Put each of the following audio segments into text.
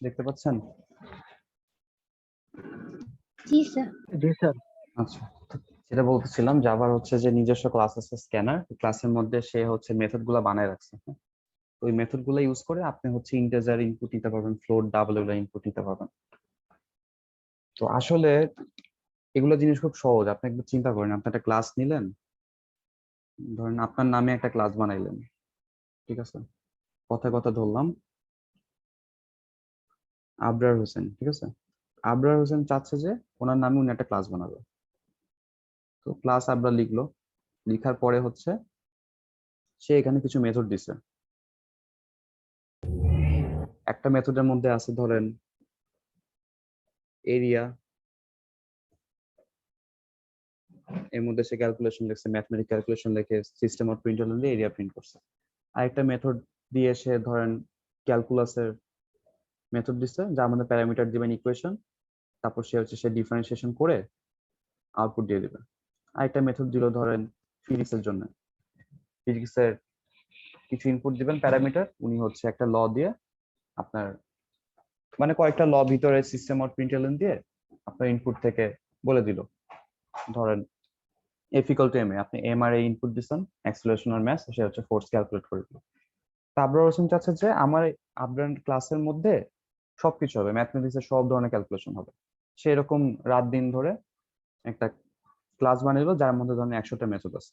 দেখতে পাচ্ছেন? জি স্যার। জি স্যার। আচ্ছা, যেটা বলতেছিলাম, জাভার হচ্ছে যে নিজস্ব ক্লাস আছে স্ক্যানার। ক্লাসের মধ্যে সে হচ্ছে মেথড গুলা বানায় রাখছে। তো ওই মেথড গুলো ইউজ করে আপনি হচ্ছে ইন্টিজার ইনপুট নিতে পারবেন, ফ্লোট, ডাবল ইনপুট নিতে পারবেন। তো আসলে এগুলো জিনিস খুব সহজ। আপনি একটু চিন্তা করেন, আপনি একটা ক্লাস নিলেন, ধরেন আপনার নামে একটা ক্লাস বানাইলেন, ঠিক আছে? কথা কথা ধরলাম আবরার হোসেন, ঠিক আছে? আবরার হোসেন চাচ্ছে যে ওনার নামে উনি একটা ক্লাস বানাবে। তো ক্লাস আবরার লিখলো, লিখার পরে হচ্ছে সে এখানে কিছু মেথড দিছে। একটা মেথডের মধ্যে আছে ধরেন এরিয়া, এর মধ্যে সে ক্যালকুলেশন লিখছে, ম্যাথমেটিক ক্যালকুলেশন লিখে সিস্টেম অফ প্রিন্ট দিয়ে এরিয়া প্রিন্ট করছে। আরেকটা মেথড দিয়ে সে ধরেন ক্যালকুলাসের মেথড দিচ্ছে, যার মধ্যে প্যারামিটার দিবেন ইকুয়েশন, তারপর সে ডিফারেন্সিয়েশন করে আউটপুট দিয়ে দিবে। আরেকটা মেথড দিল ধরেন ফিজিক্সের জন্য, ফিজিক্সের কিছু ইনপুট দিবেন প্যারামিটার, উনি হচ্ছে একটা ল দিয়ে আপনার মানে কয়েকটা ল ভিতরে সিস্টেম অফ প্রিন্ট দিয়ে আপনার ইনপুট থেকে বলে দিল, ধরেন F equal to M A, আপনি এম আর এ ইনপুট দিচ্ছেন, অ্যাক্সেলারেশন আর ম্যাস, সে হচ্ছে ফোর্স ক্যালকুলেট করে দিল। আবরার হোসেন চাচ্ছে যে আমার আবরার ক্লাসের মধ্যে সবকিছু হবে, ম্যাথমেটিক্সের সব ধরনের ক্যালকুলেশন হবে। সে এরকম রাত দিন ধরে একটা ক্লাস বানাইলো যার মধ্যে ধরেন 100টা মেথড আছে।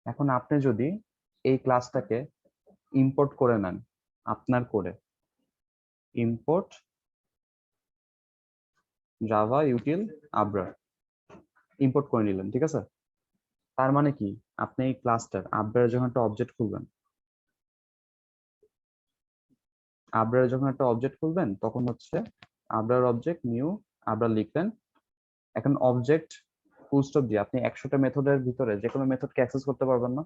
এখন আপনি যদি এই ক্লাসটাকে ইম্পোর্ট করে নেন আপনার করে, import Java util Abrar, import করে নিলেন, ঠিক আছে? তার মানে কি, আপনি এই ক্লাসটার আবরার যখন একটা অবজেক্ট খুলবেন, আবরার যখন একটা অবজেক্ট খুলবেন তখন হচ্ছে আবরার অবজেক্ট নিউ আবরার লিখলেন। এখন অবজেক্ট ফুল স্টপ দিয়ে আপনি 100টা মেথডের ভিতরে যে কোনো মেথডকে অ্যাক্সেস করতে পারবেন না?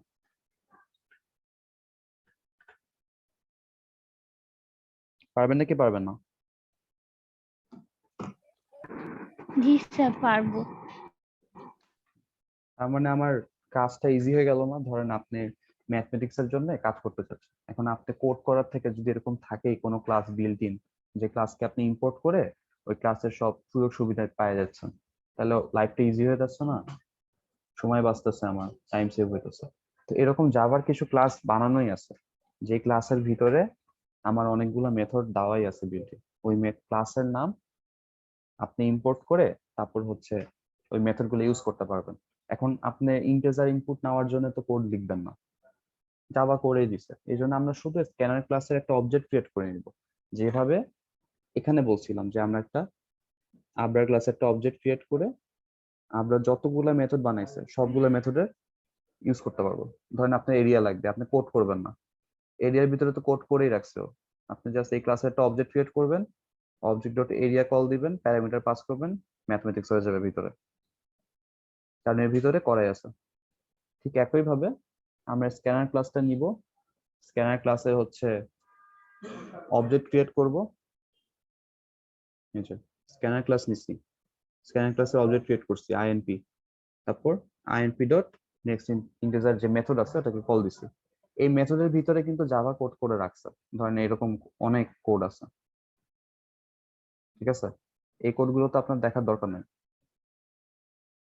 পারবেন নাকি পারবেন না? জি স্যার পারবো। তার মানে আমার কাজটা ইজি হয়ে গেল না? ধরেন আপনি ম্যাথমেটিক্স এর জন্য কাজ করতে চাচ্ছেন, এখন আপনি কোড করার থেকে যদি এরকম থাকেই কোনো ক্লাস বিল্ট ইন, যে ক্লাসকে আপনি ইম্পোর্ট করে ওই ক্লাসের সব সুযোগ সুবিধা পাওয়া যাচ্ছেন, তাহলে লাইফটা ইজি হয়ে যাচ্ছে না? সময় বাঁচতেছে, আমার টাইম সেভ হইতেছে। তো এরকম জাভার কিছু ক্লাস বানানোই আছে, যে ক্লাসের ভিতরে আমার অনেকগুলো মেথড দেওয়াই আছে বিল্ট ইন। ওই ক্লাসের নাম আপনি ইম্পোর্ট করে তারপর হচ্ছে ওই মেথড গুলো ইউজ করতে পারবেন। এখন আপনি ইন্টিজার ইনপুট নেওয়ার জন্য তো কোড লিখবেন না, জাভা করেই দিছে। এই জন্য আমরা শুধু স্ক্যানার ক্লাসের একটা অবজেক্ট ক্রিয়েট করে নিব, যেভাবে এখানে বলছিলাম যে আমরা একটা আবরার ক্লাসের একটা অবজেক্ট ক্রিয়েট করে আমরা যতগুলো মেথড বানাইছে সবগুলো মেথডের ইউজ করতে পারবো। ধরেন আপনার এরিয়া লাগবে, আপনি কোড করবেন না, এরিয়ার ভিতরে তো কোড করেই রাখছে ও। আপনি জাস্ট এই ক্লাসের একটা অবজেক্ট ক্রিয়েট করবেন, অবজেক্ট ডট এরিয়া কল দিবেন, প্যারামিটার পাস করবেন, ম্যাথমেটিক্স হয়ে যাবে ভিতরে, কারণ এর ভিতরে করাই আছে। ঠিক একই ভাবে আমরা স্ক্যানার ক্লাসটা নিব, স্ক্যানার ক্লাসে হচ্ছে অবজেক্ট ক্রিয়েট করব, স্ক্যানার ক্লাস নিচ্ছি, স্ক্যানার ক্লাসে অবজেক্ট ক্রিয়েট করছি আইএনপি, তারপর আইএনপি ডট নেক্সট ইন্টিজার যে মেথড আছে ওটাকে কল দিছি। এই মেথডের ভিতরে কিন্তু জাভা কোড করে রাখছে, ধরেন এরকম অনেক কোড আছে, ঠিক আছে? এই কোডগুলো তো আপনার দেখার দরকার নেই।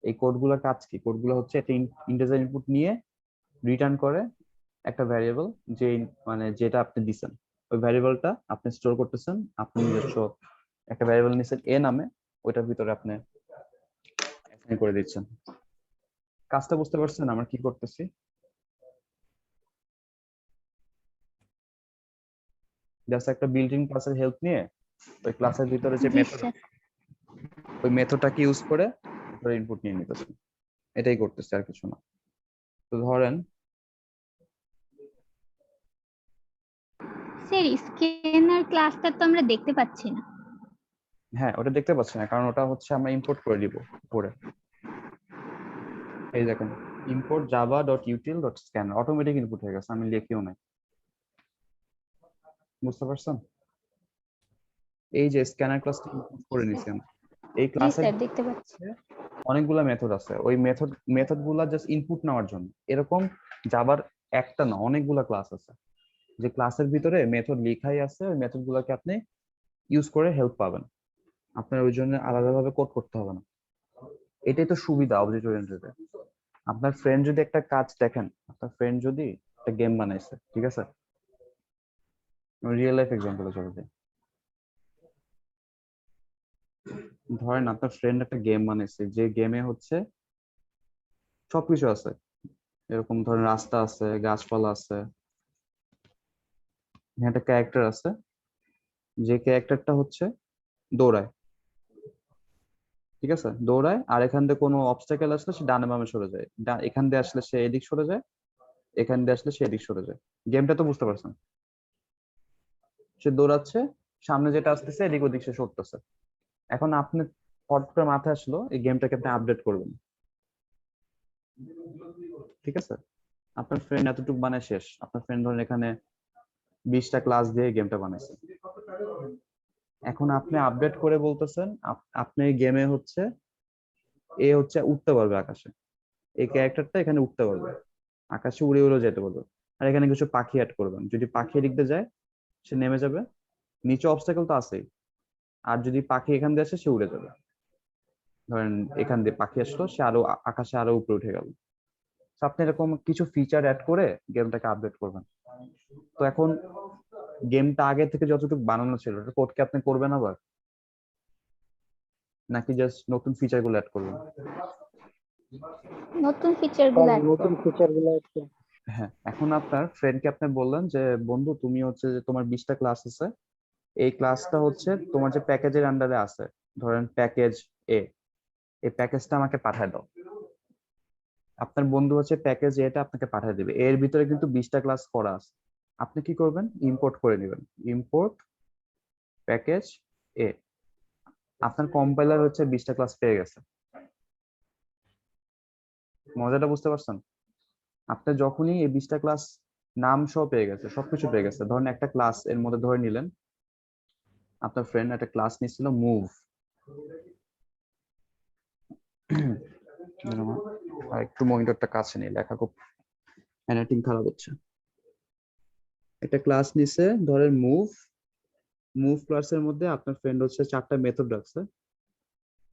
এই কোডগুলোর কাজ কি? কোডগুলো হচ্ছে একটা ইন্টিজার ইনপুট নিয়ে রিটার্ন করে একটা ভ্যারিয়েবল, যে মানে যেটা আপনি দিচ্ছেন ওই ভ্যারিয়েবলটা আপনি স্টোর করতেছেন, আপনি নিজস্ব একটা ভ্যারিয়েবল নিচ্ছেন এ নামে, ওইটার ভিতরে আপনি অ্যাসাইন করে দিচ্ছেন। কাজটা বুঝতে পারছেন আমরা কি করতেছি? জাস্ট একটা বিল্ট ইন ক্লাসের হেল্প নিয়ে ওই ক্লাসের ভিতরে যে জি মেথড, স্যার। ওই মেথডটাকে ইউজ করে ইনপুট নিয়ে নিতেছি, এটাই করতেছি, আর কিছু না। তো ধরেন স্যার স্ক্যানার ক্লাসটা তো আমরা দেখতে পাচ্ছি না। হ্যাঁ, ওটা দেখতে পাচ্ছি না কারণ ওটা হচ্ছে আমরা ইম্পোর্ট করে দিব উপরে। এই দেখেন, import Java dot util dot scanner, automatic input হয়ে গেছে, আমি লিখিও নাই। বুঝতে পারছেন? এই যে স্ক্যানার ক্লাসটা ইম্পোর্ট করে নিছি আমি, এই জি ক্লাসের স্যার দেখতে পাচ্ছি। অনেকগুলা মেথড আছে, ওই মেথড গুলা জাস্ট ইনপুট নেওয়ার জন্য। এরকম জাভার একটা না অনেকগুলা ক্লাস আছে, যে ক্লাসের ভিতরে মেথড লেখাই আছে, ওই মেথড গুলোকে আপনি ইউজ করে হেল্প পাবেন। আপনার ওই জন্য আলাদাভাবে কোড করতে হবে না। এটাই তো সুবিধা অবজেক্ট ওরিয়েন্টেড। আপনার ফ্রেন্ড যদি একটা কাজ দেখেন, আপনার ফ্রেন্ড যদি একটা গেম বানাইছে, ঠিক আছে, রিয়েল লাইফ এক্সাম্পলে চলে যাই। ধরেন আপনার ফ্রেন্ড একটা গেম বানাইছে, যে গেমে হচ্ছে সবকিছু আছে, এরকম ধরেন রাস্তা আছে, গাছপালা আছে, এখানে একটা ক্যারেক্টার আছে, যে ক্যারেক্টারটা হচ্ছে দৌড়ায়, ঠিক আছে, দৌড়ায়, আর এখান দিয়ে কোনো অবস্টাকেল আসলে সে ডানে বামে সরে যায়, এখান দিয়ে আসলে সে এদিক সরে যায়, এখান দিয়ে আসলে সে এদিক সরে যায়। গেমটা তো বুঝতে পারছেন? সে দৌড়াচ্ছে, সামনে যেটা আসতেছে এদিক ওদিক সে সরতেছে। এখন আপনি হঠাৎ করে মাথায় আসলো এই গেমটাকে আপনি আপডেট করবেন, ঠিক আছে, আপনার ফ্রেন্ড এতটুকু বানায় শেষ, আপনার ফ্রেন্ড ধরেন এখানে 20টা ক্লাস দিয়ে গেমটা বানাইছে। এখন আপনি আপডেট করে বলতেছেন আপনি গেমে হচ্ছে এ হচ্ছে উঠতে পারবে আকাশে, এই ক্যারেক্টারটা এখানে উঠতে পারবে, আকাশে উড়ে উড়ে যেতে পারবে, আর এখানে কিছু পাখি অ্যাড করবেন, যদি পাখি এদিক দিয়ে যায় সে নেমে যাবে, নিচে অবস্টাকেল তো আছেই, আর যদি পাখি এখান দিয়ে আসে সে উড়ে যাবে। ধরেন এখান দিয়ে পাখি আসলো, সে আরো আকাশে আরো উপরে উঠে গেল। তো আপনি এরকম কিছু ফিচার অ্যাড করে গেমটাকে আপডেট করবেন। তো এখন গেমটা আগে থেকে যতটুকু বানানো ছিল ওটা কোড কি আপনি করবেন আবার, নাকি জাস্ট নতুন ফিচার গুলো অ্যাড করবেন? নতুন ফিচার গুলো add নতুন করব। ফিচার গুলো একটু। হ্যাঁ, এখন আপনার ফ্রেন্ডকে আপনি বললেন যে বন্ধু তুমি হচ্ছে যে তোমার 20টা ক্লাস আছে, এই ক্লাসটা হচ্ছে তোমার যে প্যাকেজের আন্ডারে আছে, ধরেন প্যাকেজ এ, এই প্যাকেজটা আমাকে পাঠায় দাও। আপনার বন্ধু হচ্ছে প্যাকেজ এটা আপনাকে পাঠিয়ে দিবে, এর ভিতরে কিন্তু 20টা ক্লাস করা আছে। আপনি কি করবেন, ইম্পোর্ট করে নেবেন, ইম্পোর্ট প্যাকেজ এ। আপনার কম্পাইলার হচ্ছে 20টা ক্লাস পেয়ে গেছে। মজাটা বুঝতে পারছেন? আপনি যখনই এই 20টা ক্লাস নাম সহ পেয়ে গেছে, সবকিছু পেয়ে গেছে, ধরেন একটা ক্লাস এর মধ্যে ধরে নিলেন আপনার ফ্রেন্ড একটা ক্লাস নিছিল মুভ। আর একটু মনিটরটা কাছে নিয়ে লেখা খুব হ্যান্ডরাইটিং খারাপ হচ্ছে। একটা ক্লাস নিছে ধরেন মুভ, মুভ ক্লাসের মধ্যে আপনার ফ্রেন্ড হচ্ছে 4টা মেথড রাখছে,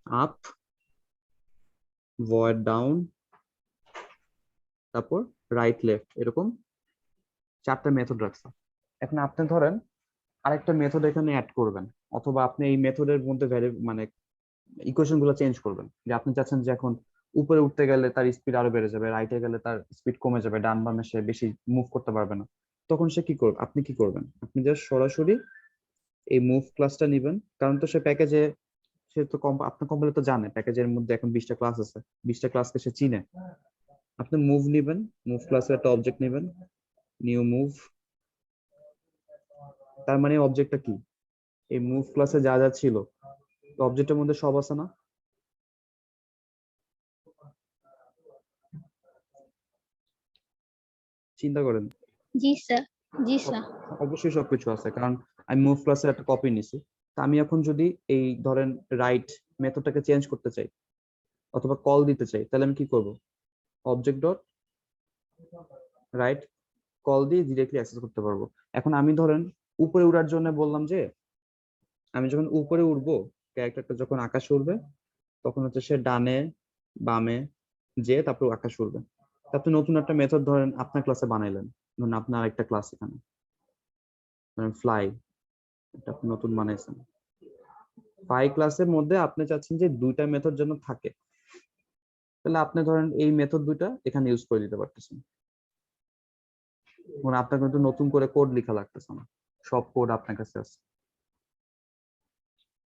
আপ, ভয়েড ডাউন, তারপর রাইট লেফট, এরকম 4টা মেথড রাখছে। এখন আপনি ধরেন আরেকটা মেথড এখানে অ্যাড করবেন, অথবা আপনি এই মেথডের মধ্যে মানে ইকুয়েশন গুলো চেঞ্জ করবেন, যে আপনি চাচ্ছেন যে এখন উপরে উঠতে গেলে তার স্পিড আরো বেড়ে যাবে, রাইটে গেলে তার স্পিড কমে যাবে, ডান বামে সে বেশি মুভ করতে পারবে না। তখন সে কি করবে, আপনি কি করবেন, আপনি জাস্ট সরাসরি এই মুভ ক্লাসটা নিবেন, কারণ তো সে প্যাকেজে, সে তো আপনার কোম্পানি তো জানে প্যাকেজের মধ্যে এখন 20টা ক্লাস আছে, 20টা ক্লাসকে সে চিনে। আপনি মুভ নিবেন, মুভ ক্লাসের একটা অবজেক্ট নেবেন, নিউ মুভ। তার মানে অবজেক্টটা কি, এই মুভ ক্লাসে যা যা ছিল অবজেক্টের মধ্যে সব আছে না? চিন্তা করেন। জি স্যার, জি সব- স্যার। অবশ্যই সবকিছু আছে, কারণ আমি মুভ ক্লাসের একটা কপি নিছি। তা আমি এখন যদি এই ধরেন রাইট মেথডটাকে চেঞ্জ করতে চাই অথবা কল দিতে চাই, তাহলে আমি কি করব, অবজেক্ট ডট রাইট কল দিয়ে ডিরেক্টলি অ্যাক্সেস করতে পারবো। এখন আমি ধরেন উপরে উড়ার জন্য বললাম যে আমি যখন উপরে উঠবো, ক্যারেক্টারটা যখন আকাশে উঠবে তখন হচ্ছে সে ডানে বামে যে তারপর আকাশে উঠবে। তা আপনি নতুন একটা মেথড ধরেন আপনার ক্লাসে বানাইলেন, ধরেন আপনার একটা ক্লাস এখানে ধরেন ফ্লাই, এটা আপনি নতুন বানাইছেন। ফ্লাই ক্লাসের মধ্যে আপনি চাচ্ছেন যে 2টা মেথড যেন থাকে, তাহলে আপনি ধরেন এই মেথড 2টা এখানে ইউজ করে দিতে পারতেছেন। মানে আপনার কিন্তু নতুন করে কোড লেখা লাগতেছে না, সব কোড আপনার কাছে আছে।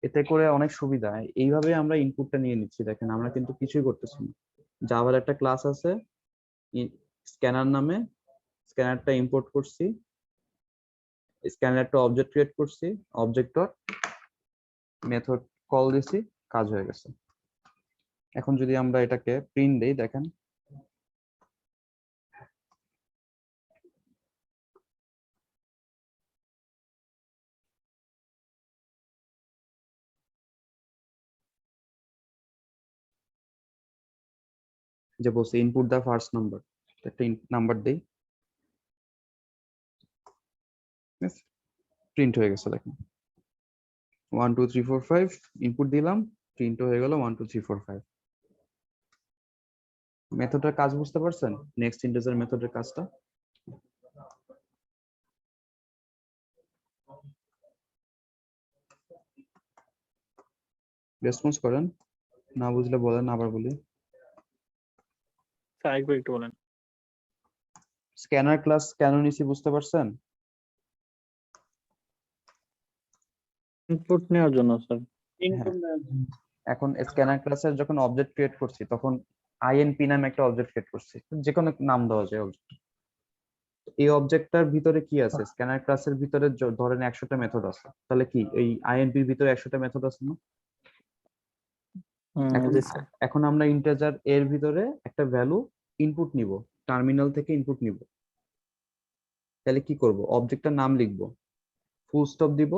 এতে করে অনেক সুবিধা, এইভাবে আমরা ইনপুটটা নিয়ে নিচ্ছি। দেখেন আমরা কিন্তু কিছুই করতেছি না, জাভার একটা ক্লাস আছে স্ক্যানার নামে, স্ক্যানারটা ইম্পোর্ট করছি, স্ক্যানার একটা অবজেক্ট ক্রিয়েট করছি, অবজেক্ট ডট মেথড কল দিছি, কাজ হয়ে গেছে। এখন যদি আমরা এটাকে প্রিন্ট দেই, দেখেন যে বলছে ইনপুট দা ফার্স্ট নাম্বার, একটা নাম্বার দেই, প্রিন্ট হয়ে গেছে দেখুন 1 2 3 4 5 ইনপুট দিলাম প্রিন্ট হয়ে গেল 1 2 3 4 5 মেথডের কাজ বুঝতে পারছেন নেক্সট ইন্টিজার মেথডের কাজটা রেসপন্স করেন না বুঝলে বলেন আবার বলি স্যার আরেকবার একটু বলেন। স্ক্যানার ক্লাস কেন নিছি বুঝতে পারছেন ইনপুট নেওয়ার জন্য স্যার। এখন স্ক্যানার ক্লাসের যখন অবজেক্ট ক্রিয়েট করছি তখন আইএনপি নামে একটা অবজেক্ট ক্রিয়েট করছি যে কোনো নাম দেওয়া যায় অবজেক্ট এই অবজেক্টটার ভিতরে কি আছে স্ক্যানার ক্লাসের ভিতরে ধরেন 100টা মেথড আছে তাহলে কি এই আইএনপির ভিতরে 100টা মেথড আছে না এখন জি স্যার। এখন আমরা ইন্টিজার এর ভিতরে একটা ভ্যালু ইনপুট নিব টার্মিনাল থেকে ইনপুট নিব তাহলে কি করব অবজেক্টটার নাম লিখব ফুল স্টপ দিব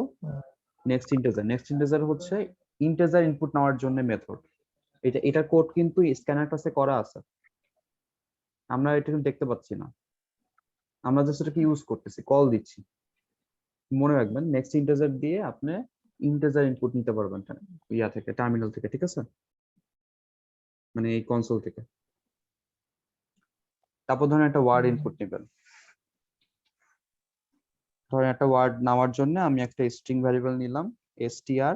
নেক্সট ইন্টিজার হচ্ছে ইন্টিজার ইনপুট নেওয়ার জন্য মেথড এটা কোড কিন্তু স্ক্যানার ক্লাসে করা আছে আমরা এটা কিন্তু দেখতে পাচ্ছি না আমরা জাস্ট এটাকে ইউজ করতেছি কল দিচ্ছি মনে রাখবেন নেক্সট ইন্টিজার দিয়ে আপনি ইন্টিজার ইনপুট নিতে পারবেন ইয়া থেকে টার্মিনাল থেকে ঠিক আছে মানে এই কনসোল থেকে তারপর ধরেন একটা ওয়ার্ড ইনপুট নেবেন ধরেন একটা ওয়ার্ড নেওয়ার জন্য আমি একটা স্ট্রিং ভ্যারিয়েবল নিলাম str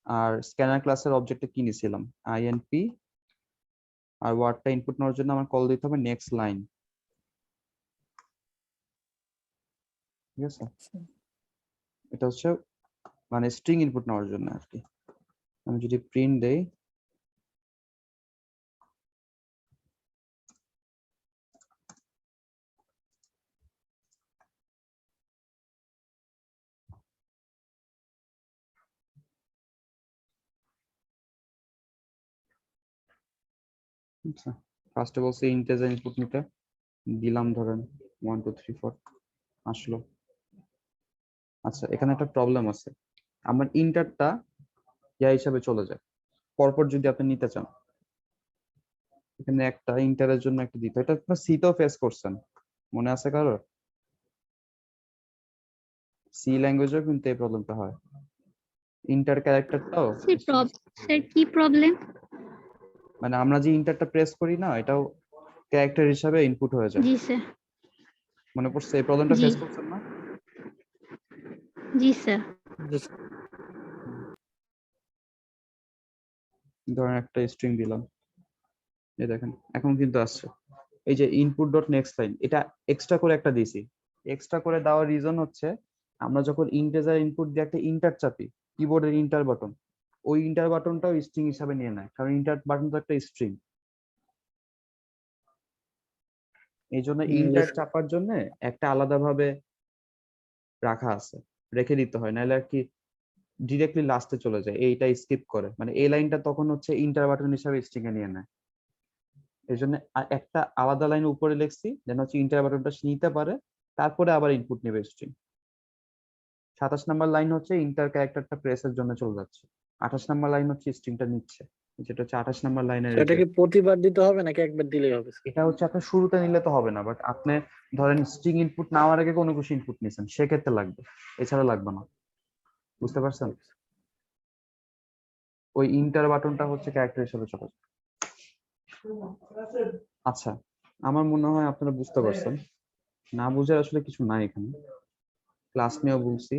আর স্ক্যানার ক্লাসের অবজেক্টে কি নিছিলাম inp আর ওয়ার্ডটা ইনপুট নেওয়ার জন্য আমার কল দিতে হবে নেক্সট লাইন ঠিক আছে এটা হচ্ছে মানে স্ট্রিং ইনপুট নেওয়ার জন্য আর কি আমি যদি প্রিন্ট দেই আচ্ছা ফার্স্টে বলছে ইন্টিজার ইনপুট নিতে দিলাম ধরেন 1 2 3 4 আসলো আচ্ছা এখানে একটা প্রবলেম আছে আমার ইন্টারটা ইয়া হিসাবে চলে যায় পরপর যদি আপনি নিতে চান এখানে একটা ইন্টারের জন্য একটা দিতে এটা আপনার সিতেও ফেস করছেন মনে আছে কারো সি ল্যাঙ্গুয়েজেও কিন্তু এই প্রবলেমটা হয় ইন্টার ক্যারেক্টারটাও স্যার কি প্রবলেম মানে আমরা যে ইন্টারটা প্রেস করি না এটাও ক্যারেক্টার হিসাবে ইনপুট হয়ে যায় জি স্যার মনে পড়ছে এই প্রবলেমটা জি। ফেস করছেন না জি স্যার ধরেন একটা স্ট্রিং দিলাম এই দেখেন এখন কিন্তু আসছে এই যে ইনপুট ডট নেক্সট লাইন এটা এক্সট্রা করে একটা দিছি এক্সট্রা করে দেওয়ার রিজন হচ্ছে আমরা যখন ইন্টিজার ইনপুট দিয়ে একটা ইন্টার চাপি কিবোর্ডের ইন্টার বাটন ওই ইন্টার বাটনটাও স্ট্রিং হিসাবে নিয়ে নেয় কারণ ইন্টার বাটন তো একটা স্ট্রিং এই জন্য ইন্টার চাপার জন্য একটা আলাদাভাবে রাখা আছে রেখে দিতে হয় নাহলে আর কি ডিরেক্টলি লাস্টে চলে যায় এইটা স্কিপ করে মানে এই লাইনটা তখন হচ্ছে ইন্টার বাটন হিসাবে স্ট্রিং এ নিয়ে নেয় এই জন্য একটা আলাদা লাইন উপরে লিখছি যেন হচ্ছে ইন্টার বাটনটা নিতে পারে তারপরে আবার ইনপুট নেবে স্ট্রিং 27 নাম্বার লাইন হচ্ছে ইন্টার ক্যারেক্টারটা প্রেসের জন্য চলে যাচ্ছে 28 নাম্বার লাইন হচ্ছে স্ট্রিংটা নিচ্ছে যেটা হচ্ছে 28 নাম্বার লাইনের এটা কি প্রতিবার দিতে হবে নাকি একবার দিলেই হবে? এটা হচ্ছে আপনার শুরুতে নিলে তো হবে না বাট আপনি ধরেন স্ট্রিং ইনপুট নেওয়ার আগে কোনো কিছু ইনপুট নিছেন সেক্ষেত্রে লাগবে এছাড়া লাগবে না বুঝতে পারছেন ওই ইন্টার বাটনটা হচ্ছে ক্যারেক্টার হিসেবে চলে যায় আচ্ছা আমার মনে হয় আপনারা বুঝতে পারছেন না বুঝার আসলে কিছু নাই এখানে ক্লাস নিয়েও বলছি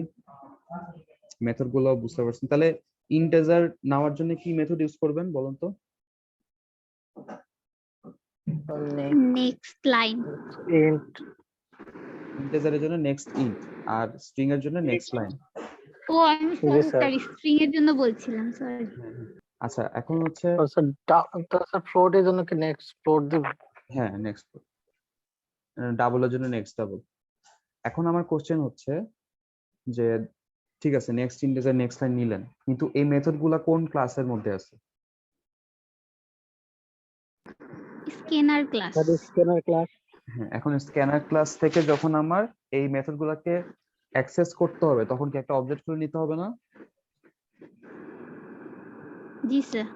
মেথড গুলো বুঝতে পারছেন তাহলে ইন্টিজার নেওয়ার জন্য কি মেথড ইউজ করবেন বলুন তো নেক্সট লাইন ইন্টিজারের জন্য নেক্সট ইন্ট আর স্ট্রিং এর জন্য নেক্সট লাইন ও আমি সরি স্ট্রিং এর জন্য বলছিলাম সরি আচ্ছা এখন হচ্ছে স্যার ফ্লোট এর জন্য কি নেক্সট ফ্লোট দিব? হ্যাঁ নেক্সট ডাবলের জন্য নেক্সট ডাবল এখন আমার কোশ্চেন হচ্ছে যে ঠিক আছে নেক্সট ইন্টিজার নেক্সট লাইন নিলেন কিন্তু এই মেথড গুলা কোন ক্লাসের মধ্যে আছে স্ক্যানার ক্লাস স্ক্যানার ক্লাস। হ্যাঁ এখন স্ক্যানার ক্লাস থেকে যখন আমার এই মেথড গুলাকে অ্যাক্সেস করতে হবে তখন কি একটা অবজেক্ট খুলে নিতে হবে না জি স্যার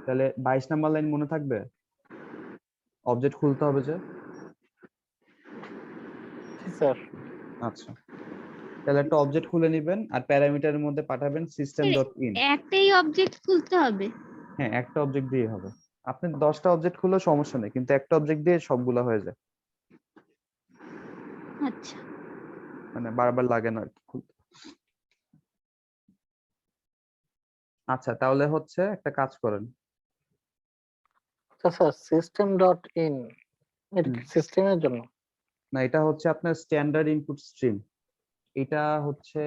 তাহলে 22 নাম্বার লাইন মনে থাকবে অবজেক্ট খুলতে হবে যে স্যার আচ্ছা তাহলে একটা অবজেক্ট খুলে নেবেন আর প্যারামিটারের মধ্যে পাঠাবেন সিস্টেম ডট ইন। একটাই অবজেক্ট খুলতে হবে? হ্যাঁ, একটা অবজেক্ট দিয়ে হবে। আপনি 10টা অবজেক্ট খুললেও সমস্যা নেই, কিন্তু একটা অবজেক্ট দিয়ে সবগুলা হয়ে যায়, আচ্ছা, মানে বারবার লাগে না আর কি খুলতে। আচ্ছা, তাহলে হচ্ছে একটা কাজ করেন। আচ্ছা স্যার, সিস্টেম ডট ইন এটা হুম। সিস্টেমের জন্য? না, এটা হচ্ছে আপনার স্ট্যান্ডার্ড ইনপুট স্ট্রিম। এটা হচ্ছে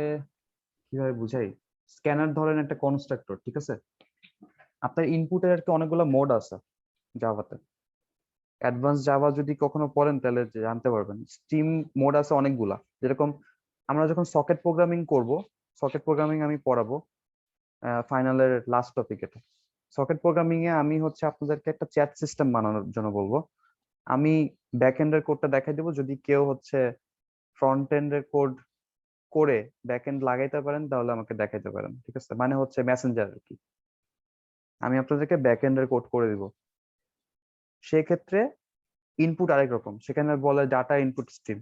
কিভাবে বুঝাই, স্ক্যানার ধরেন একটা কনস্ট্রাক্টর, ঠিক আছে? আপনার ইনপুটের আর কি অনেকগুলো মোড আছে জাভাতে। অ্যাডভান্স জাভা যদি কখনো পড়েন তাহলে জানতে পারবেন, স্ট্রিম মোড আছে অনেকগুলা। যেরকম আমরা যখন সকেট প্রোগ্রামিং করব, সকেট প্রোগ্রামিং আমি পড়াবো ফাইনালের লাস্ট টপিক এটা। সকেট প্রোগ্রামিং এ আমি হচ্ছে আপনাদেরকে একটা চ্যাট সিস্টেম বানানোর জন্য বলবো। আমি ব্যাক এন্ডের কোডটা দেখাই দেবো, যদি কেউ হচ্ছে ফ্রন্ট এন্ডের কোড করে ব্যাক এন্ড লাগাইতে পারেন তাহলে আমাকে দেখাইতে পারেন, ঠিক আছে? মানে হচ্ছে মেসেঞ্জার আর কি। আমি আপনাদেরকে ব্যাক এন্ডের কোড করে দিব। সেক্ষেত্রে ইনপুট আরেক রকম, সেখানে বলে ডাটা ইনপুট স্ট্রিম।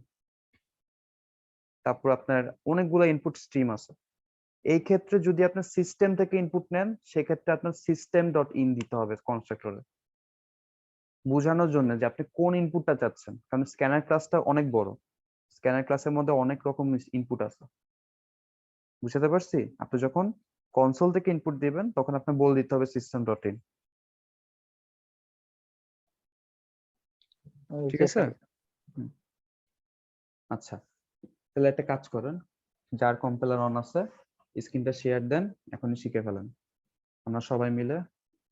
তারপর আপনার অনেকগুলো ইনপুট স্ট্রিম আছে। এই ক্ষেত্রে যদি আপনার সিস্টেম থেকে ইনপুট নেন, সেক্ষেত্রে আপনার সিস্টেম ডট ইন দিতে হবে কনস্ট্রাক্টরে, বোঝানোর জন্য যে আপনি কোন ইনপুটটা চাচ্ছেন, কারণ স্ক্যানার ক্লাসটা অনেক বড়। স্ক্যানার ক্লাসের মধ্যে অনেক রকম ইনপুট আছে, বুঝতে পারছি? আপনি যখন কনসোল থেকে ইনপুট দিবেন তখন আপনি বলে দিতে হবে সিস্টেম ডট ইন, ঠিক জি আছে? স্যার। হুম। আচ্ছা, তাহলে একটা কাজ করেন, যার কম্পাইলার অন আছে স্ক্রিনটা শেয়ার দেন, এখনই শিখে ফেলেন। আমরা সবাই মিলে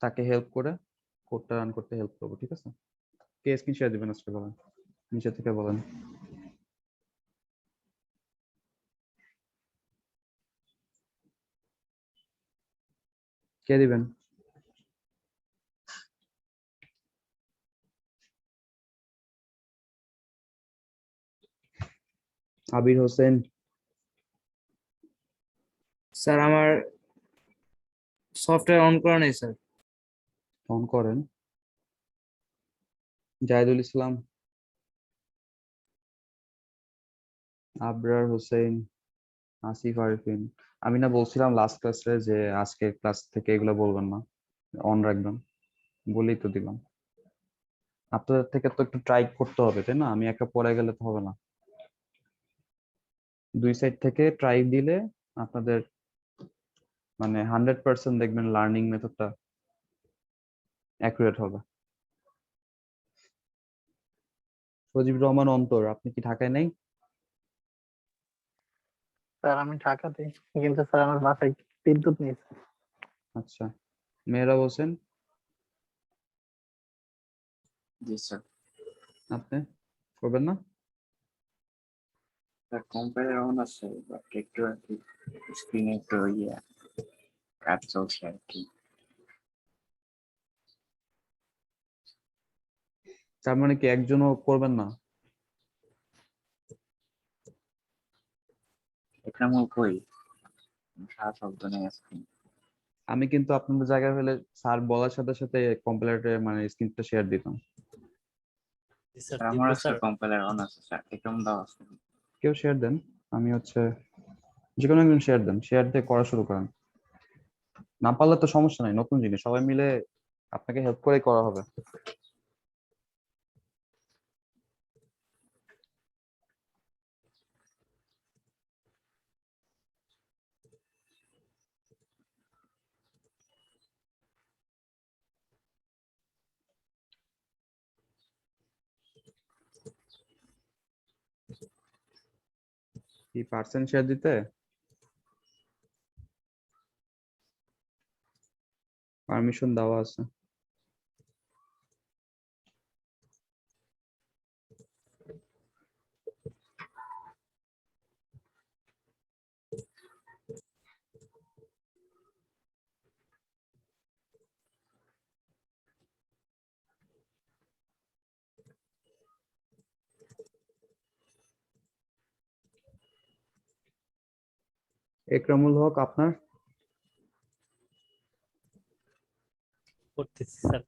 তাকে হেল্প করে কোডটা রান করতে হেল্প করবো, ঠিক আছে? কে স্ক্রিন শেয়ার দিবেন আজকে বলেন, নিচে থেকে বলেন। কে দিবেন? আবির হোসেন। স্যার আমার সফটওয়্যার অন করা নেই স্যার। অন করেন। জাহিদুল ইসলাম, আবরার হোসেন, আসিফ আরিফিন। আমি না বলছিলাম লাস্ট ক্লাসে যে আজকে ক্লাস থেকে এগুলো বলবেন না, অন রাখবেন, বলেই তো দিলাম। আপনাদের থেকে তো একটু ট্রাই করতে হবে, তাই না? আমি একা পড়ে গেলে তো হবে না, দুই সাইড থেকে ট্রাই দিলে আপনাদের মানে 100% দেখবেন লার্নিং মেথডটা অ্যাকুরেট হবে। সজীব রহমান অন্তর, আপনি কি ঢাকায় নেই? স্যার আমি ঢাকাতে, কিন্তু স্যার আমার বাসায় বিদ্যুৎ নেই স্যার। আচ্ছা, মেহরাব হোসেন, জি স্যার। আপনি করবেন না? স্যার কম্পাইলার অন আছে, বাট একটু আর কি স্ক্রিনে একটু কাজ চলছে আর কি। তার মানে কি একজনও করবেন না? একরামুল কই? সারা শব্দ নেই স্ক্রিন। আমি কিন্তু আপনাদের জায়গায় হলে স্যার বলার সাথে সাথে কম্পিউটারে মানে স্ক্রিনটা শেয়ার দিতাম। স্যার আমার স্যার কম্পাইলার অন আছে স্যার, একরাম দাও আছে। কেউ শেয়ার দেন, আমি হচ্ছে যে কোনো একজন শেয়ার দেন, শেয়ার দিয়ে করা শুরু করেন। না পারলে তো সমস্যা নাই, নতুন জিনিস সবাই মিলে আপনাকে হেল্প করে করা হবে। কি পার্সেন্ট শেয়ার দিতে? পারমিশন দেওয়া আছে। একরামুল হক, আপনার? করতেছি স্যার।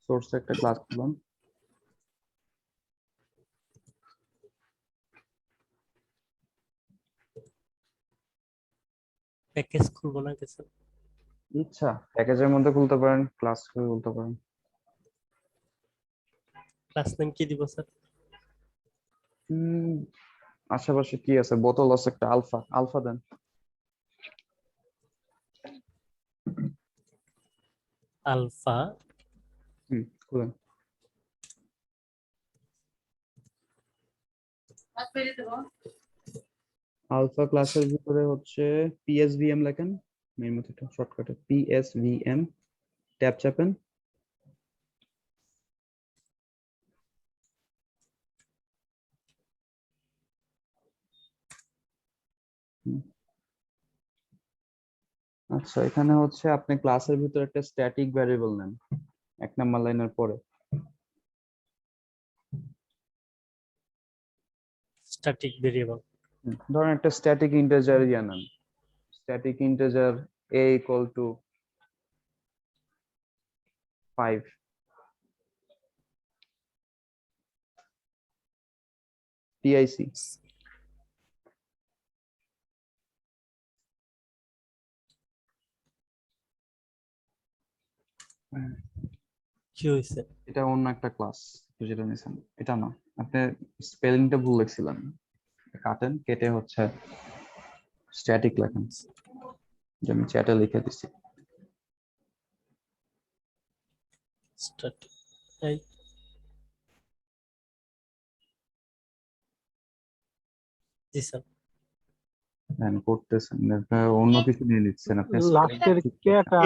সোর্স একটা ক্লাস করলাম। প্যাকেজ খুলবো না কিছু। ইচ্ছা প্যাকেজের মধ্যে খুলতে পারেন, ক্লাস করে খুলতে পারেন। ক্লাস নেম কি দিব স্যার? আশেপাশে কি আছে, বোতল আছে একটা, আলফা আলফা দেন। আলফা। খুলেন। আলফা ক্লাসের ভিতরে হচ্ছে পিএসভিএম লেখেন, মেইন মেথডটা শর্টকাটে পিএসভিএম, ট্যাব চাপেন। আচ্ছা, এখানে হচ্ছে আপনি ক্লাসের ভিতরে একটা স্ট্যাটিক ভ্যারিয়েবল নেন 1 নাম্বার লাইনের পরে। Static variable. ধরেন একটা স্ট্যাটিক ইন্টিজার নেন, static integer a equal to 5। TIC কি হয়েছে? এটা অন্য একটা ক্লাস, যেটা নিছেন এটা না, আপনি স্পেলিংটা ভুল লিখছিলেন। কাটেন, কেটে হচ্ছে স্ট্যাটিক লেখেন, যে আমি চ্যাটে লিখে দিচ্ছি। স্ট্যাটিক এই জি স্যার। হ্যাঁ করতেছেন, আপনারা অন্য কিছু নিয়ে নিচ্ছেন আপনি। লাস্টের কেটা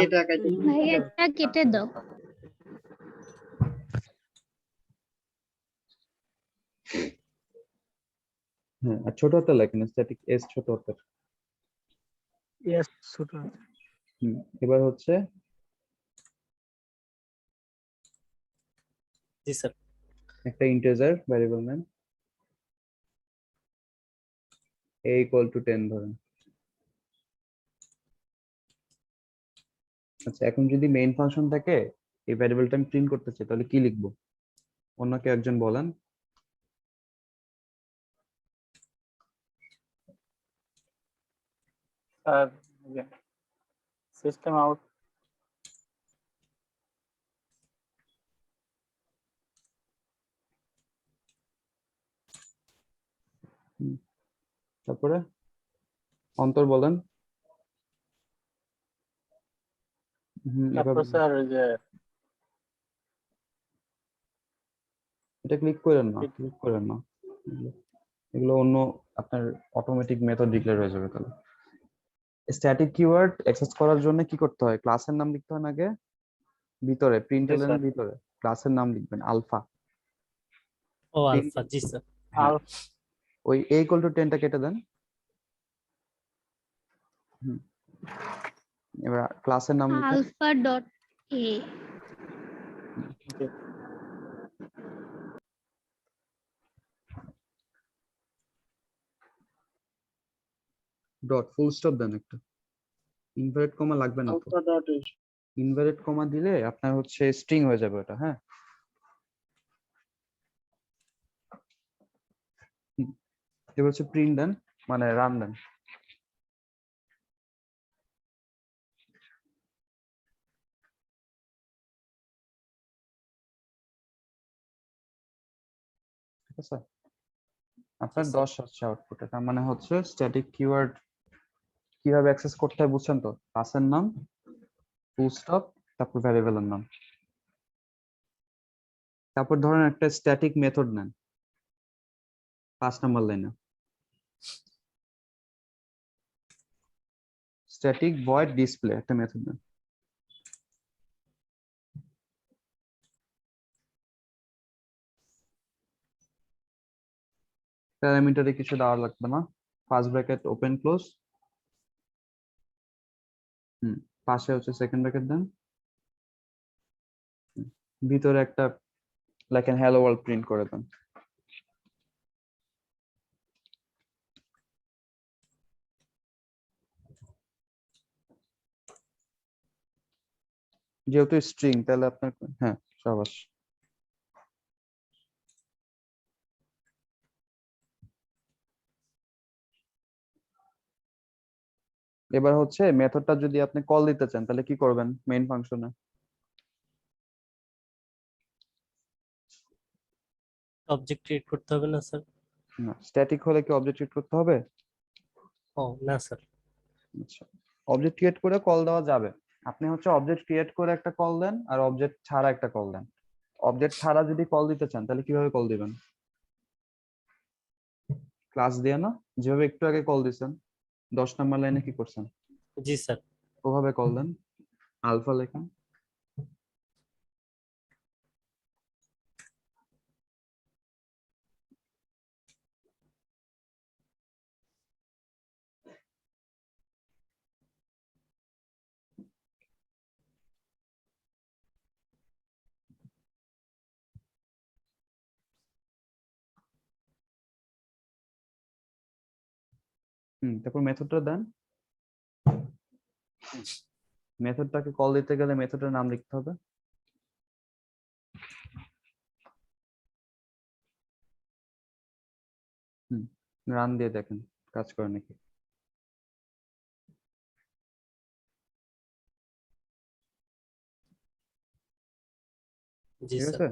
ভাই একটা কেটে দাও। হ্যাঁ, আর ছোট হাতে লেখেন, স্ট্যাটিক এস ছোট হাতের। ইয়েস ছোট এবার হচ্ছে জি স্যার। একটা ইন্টিজার ভ্যারিয়েবল নেন, a ইকুয়াল টু 10 ধরেন। আচ্ছা, এখন যদি মেইন ফাংশন থেকে এই ভ্যারিয়েবলটা আমি প্রিন্ট করতে চাই, তাহলে কি লিখবো? অন্য কেউ একজন বলেন। স্যার সিস্টেম আউট তারপরে অন্তর বলেন। তারপর এভাবে স্যার যে এটা ক্লিক করেন না, ক্লিক করেন না, এগুলো অন্য আপনার অটোমেটিক মেথড ডিক্লেয়ার হয়ে যাবে। তাহলে স্ট্যাটিক কিওয়ার্ড অ্যাক্সেস করার জন্য কি করতে হয়? ক্লাসের নাম লিখতে হয় না আগে, ভিতরে প্রিন্টএলএন এর স্যার ভিতরে ক্লাসের নাম লিখবেন আলফা। ও আলফা, জি স্যার। হ্যাঁ, ওই a ইকুয়াল টু 10 টা কেটে দেন। এবার ক্লাসের নাম লিখেন alpha dot A. Dot full stop দেন একটা, ইনভার্টেড কমা লাগবে না তো। আলফা ডট ইনভার্টেড কমা দিলে আপনার হচ্ছে স্ট্রিং হয়ে যাবে ওটা। হ্যাঁ, এবার হচ্ছে প্রিন্ট দেন, মানে রান দেন। ঠিক আছে, আপনার জি, 10 হচ্ছে আউটপুট। তার মানে হচ্ছে স্ট্যাটিক কিওয়ার্ড কিভাবে অ্যাক্সেস করতে হয় বুঝছেন তো? ক্লাসের নাম, ফুল স্টপ, তারপর ভ্যারিয়েবলের নাম। তারপর ধরেন একটা স্ট্যাটিক মেথড নেন 5 নাম্বার লাইনে, স্ট্যাটিক ভয়েড ডিসপ্লে একটা মেথড নেন। প্যারামিটারে কিছু দেওয়া লাগবে না, ফার্স্ট ব্র্যাকেট ওপেন ক্লোজ, পাশে হচ্ছে সেকেন্ড ব্র্যাকেট দেন, ভিতরে একটা লেখেন হ্যালো ওয়ার্ল্ড প্রিন্ট করে দেন। যেহেতু স্ট্রিং, তাহলে আপনার হ্যাঁ সাবাস। এবার হচ্ছে মেথডটা যদি আপনি কল দিতে চান তাহলে কি করবেন মেইন ফাংশনে? অবজেক্ট ক্রিয়েট করতে হবে না স্যার? না, স্ট্যাটিক হলে কি অবজেক্ট ক্রিয়েট করতে হবে? ও না স্যার। আচ্ছা, অবজেক্ট ক্রিয়েট করে কল দেওয়া যাবে। আপনি হচ্ছে অবজেক্ট ক্রিয়েট করে একটা কল দেন আর অবজেক্ট ছাড়া একটা কল দেন। অবজেক্ট ছাড়া যদি কল দিতে চান তাহলে কিভাবে কল দিবেন? ক্লাস দিয়ে না, যেভাবে একটু আগে কল দিছেন 10 নাম্বার লাইনে কি করছেন জি স্যার। ওভাবে কল দেন, আলফা লেখেন। তারপর মেথডটা দেন। মেথডটাকে কল দিতে গেলে মেথডের নাম লিখতে হবে। রান দিয়ে দেখেন কাজ করে নাকি। জি ঠিক স্যার। আছে,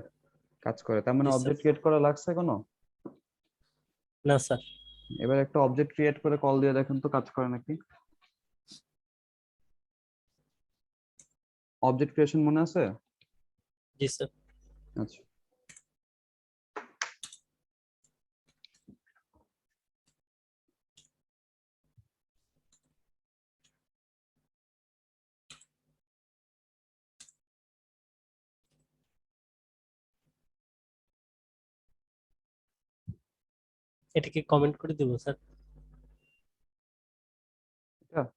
কাজ করে। তার মানে জি, স্যার। অবজেক্ট ক্রিয়েট করা লাগছে কোনো? না স্যার। এবার একটা অবজেক্ট ক্রিয়েট করে কল দিয়ে দেখেন তো কাজ করে নাকি। অবজেক্ট ক্রিয়েশন মনে আছে? জি স্যার। আচ্ছা, এটাকে কমেন্ট করে দিব স্যার?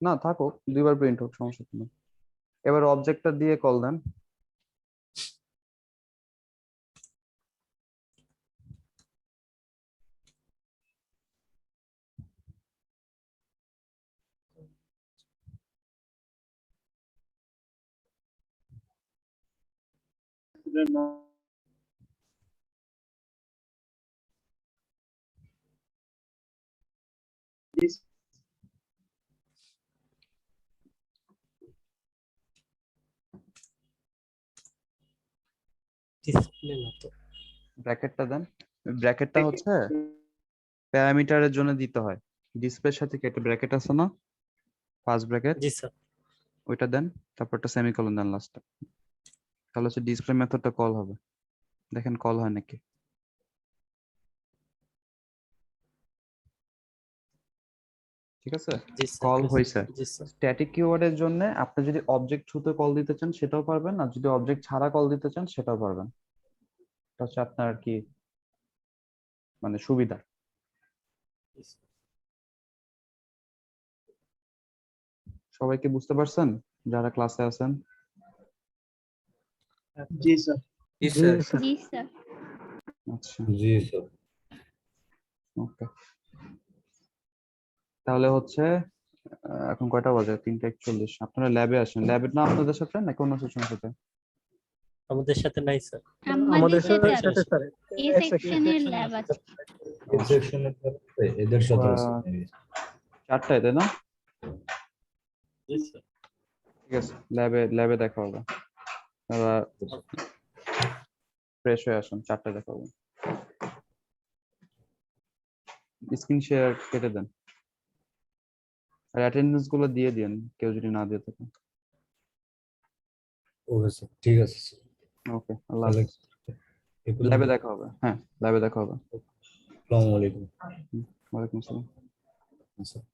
না থাকুক, দুইবার প্রিন্ট হোক, সমস্যা নেই। এবার অবজেক্টটা দিয়ে কল দেন। ডিসপ্লে না তো। ব্র্যাকেটটা দেন। ব্র্যাকেটটা হচ্ছে প্যারামিটারের জন্য দিতে হয়। ডিসপ্লের সাথে কেটে ব্র্যাকেট আছে না, ফার্স্ট ব্র্যাকেট, জি স্যার। ওইটা দেন। তারপর একটা সেমিকোলন দেন লাস্টে। তাহলে হচ্ছে ডিসপ্লে মেথডটা কল হবে। দেখেন কল হয় নাকি। ঠিক আছে, জি স্যার। কল হয়েছে। জি স্যার। স্ট্যাটিক কিওয়ার্ডের জন্য আপনি যদি অবজেক্ট থ্রুতে কল দিতে চান সেটাও পারবেন, আর যদি অবজেক্ট ছাড়া কল দিতে চান সেটাও পারবেন। এটা হচ্ছে আপনার আর কি মানে সুবিধা। জি স্যার। সবাই কি বুঝতে পারছেন যারা ক্লাসে আছেন? জি স্যার। জি স্যার। জি স্যার। আচ্ছা, জি স্যার। ওকে। তাহলে হচ্ছে এখন কয়টা বাজে? 3:41। আপনারা ল্যাবে আসেন। ল্যাবে না আপনাদের সাথে নাকি অন্য সেকশনের সাথে? আমাদের সাথে নাই স্যার। আমাদের সাথে সাথে আছে। স্যার এ সেকশনের ল্যাব আছে। এই সেকশনের সাথে এদের সাথে আছে। 4টায়, তাই না? জি স্যার। ঠিক আছে, ল্যাবে দেখা হবে। ফ্রেশ হয়ে আসুন, 4টায় দেখা হবে। স্ক্রিন শেয়ার কেটে দেন আর অ্যাটেন্ডেন্স গুলো দিয়ে দিন কেউ যদি না দিয়ে থাকে। ওকে স্যার, ঠিক আছে স্যার। ওকে, আল্লাহ তাহলে হাফেজ। এ পর্যন্ত। ল্যাবে দেখা হবে। হ্যাঁ, ল্যাবে দেখা হবে। আসসালামু আলাইকুম ওয়ালাইকুম আসসালাম। স্যার।